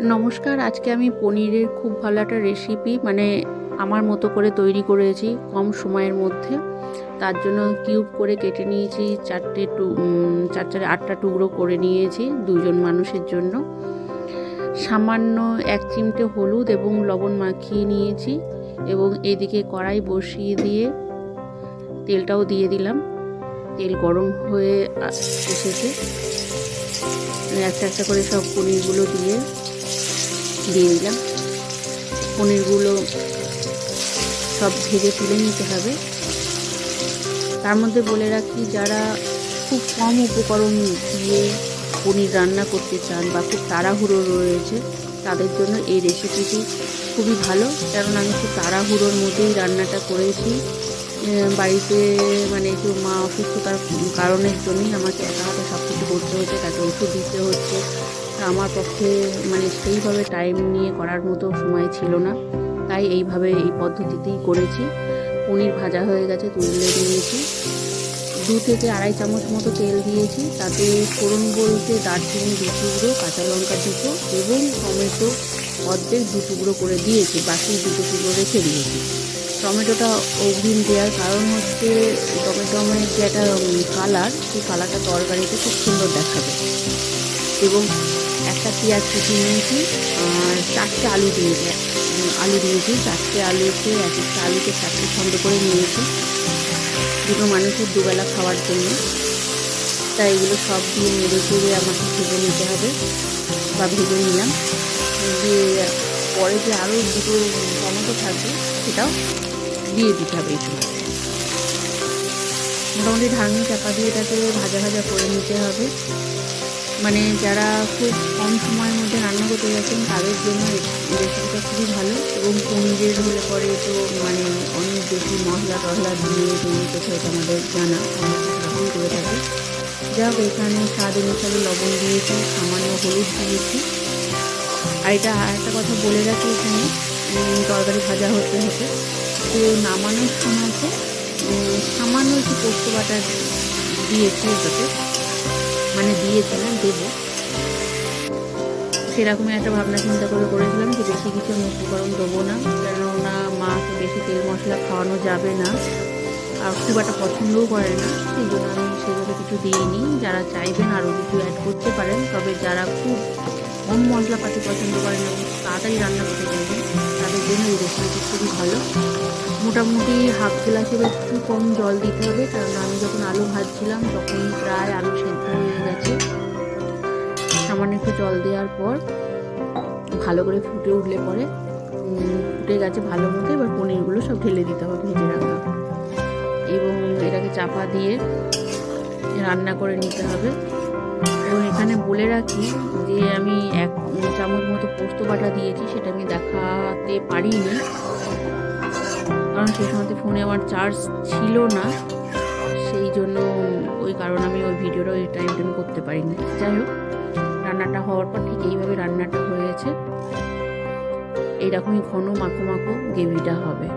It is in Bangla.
নমস্কার, আজকে আমি পনিরের খুব ভালো একটা রেসিপি আমার মতো করে তৈরি করেছি কম সময়ের মধ্যে। তার জন্য কিউব করে কেটে নিয়েছি, চার চারে 8টা টুকরো করে নিয়েছি 2 জন মানুষের জন্য। সামান্য 1 চিমটে হলুদ এবং লবণ মাখিয়ে নিয়েছি এবং এদিকে কড়াই বসিয়ে দিয়ে তেলটাও দিয়ে দিলাম। তেল গরম হয়ে এসেছে, একটা একটা করে সব পনিরগুলো দিয়ে দিলাম। পনিরগুলো সব ভেজে তুলে নিতে হবে। তার মধ্যে বলে রাখি, যারা খুব কম উপকরণ দিয়ে পনির রান্না করতে চান বা খুব তাড়াহুড়ো রয়েছে, তাদের জন্য এই রেসিপিটি খুবই ভালো। কারণ আমি খুব তাড়াহুড়োর মধ্যেই রান্নাটা করেছি। বাড়িতে একটু মা অসুস্থতার কারণের জন্যই আমাকে একা হাতে সব কিছু করতে হচ্ছে, তাকে ওষুধ দিতে হচ্ছে। আমার পক্ষে সেইভাবে টাইম নিয়ে করার মতো সময় ছিল না, তাই এইভাবে এই পদ্ধতিতেই করেছি। পনির ভাজা হয়ে গেছে, তুলে নিয়েছি। 2 থেকে আড়াই চামচ মতো তেল দিয়েছি। তাতে ফোড়ন বলতে দারচিনি 2 টুকরো, কাঁচা লঙ্কা 2টো এবং টমেটো অর্ধেক 2 টুকরো করে দিয়েছি, বাকি 2 টুকরো রেখে দিয়েছি। টমেটোটা অগ্রিম দেওয়ার কারণ হচ্ছে টমেটোমের যে একটা কালার, সেই কালারটা তরকারিতে খুব সুন্দর দেখাবে। এবং একটা পেঁয়াজ কুচি নিয়েছি আর 4টে আলু দিয়েছি। 4টে আলুতে এক একটা আলুকে 4টে খণ্ড করে নিয়েছি, 2 মানুষের দুবেলা খাওয়ার জন্য। তাই এগুলো সব দিয়ে নেড়ে চেড়ে আমাকে ভেজে নিতে হবে বা ভেজে নিলাম। দিয়ে পরে যে আরও 2টো টমেটো থাকবে সেটাও দিয়ে দিতে হবে। একটু মোটামুটি ঢাকনি চাপা দিয়ে এটাকে ভাজা ভাজা করে নিতে হবে। যারা খুব কম সময়ের মধ্যে রান্না করতে যাচ্ছেন তাদের জন্য এই রেসিপিটা খুবই ভালো। এবং পনিরের হলে পরে তো অনেক বেশি মশলা টশলা দিয়ে তৈরি করতে হচ্ছে, আমাদের জানা, আমরা সেরকম করে থাকি। যাই হোক, এখানে স্বাদ অনুসারে লবণ দিয়েছি, সামান্য হলুদ দিয়েছি। আর এটা আরেকটা কথা বলে রাখি, এখানে তরকারি ভাজা হতে হতে তো নামানোর সময়তে সামান্য একটু পোস্ত বাটা দিয়েছি এটাতে, দিয়েছি না, দেবো, সেরকমই একটা ভাবনা চিন্তা করে করেছিলাম যে বেশি কিছু উপকরণ দেবো না, কেননা মাকে বেশি তেল মশলা খাওয়ানো যাবে না, আর খুব একটা পছন্দও করে না। সেই জন্য আমি সেভাবে কিছু দিইনি। যারা চাইবেন আরও কিছু অ্যাড করতে পারেন, তবে যারা খুব কম মশলাপাতি পছন্দ করেন এবং তাড়াতাড়ি রান্না করতে চাইবেন, তাদের জন্য এই রেসিপিটি খুবই ভালো। মোটামুটি হাফ গ্লাসের একটু কম জল দিতে হবে, কারণ আমি যখন আলু ভাজছিলাম তখন প্রায় আলু সেদ্ধ হয়ে গেছে। সামান্য একটু জল দেওয়ার পর ভালো করে ফুটে উঠলে পরে ফুটে গেছে ভালো মতো। এবার পনিরগুলো সব ঢেলে দিতে হবে ভেজে রাখা, এবং এটাকে চাপা দিয়ে রান্না করে নিতে হবে। এবং এখানে বলে রাখি যে আমি 1 চামচ মতো পোস্ত বাটা দিয়েছি, সেটা আমি দেখাতে পারিনি, কারণ সেই সময়তে ফোনে আমার চার্জ ছিল না, সেই জন্য ওই কারণে আমি ওই ভিডিওটা ওই টাইমটা আমি করতে পারিনি। যাই হোক, রান্নাটা হওয়ার পর ঠিক এইভাবে রান্নাটা হয়েছে, এইরকমই ঘন মাখো মাখো গ্রেভিটা হবে।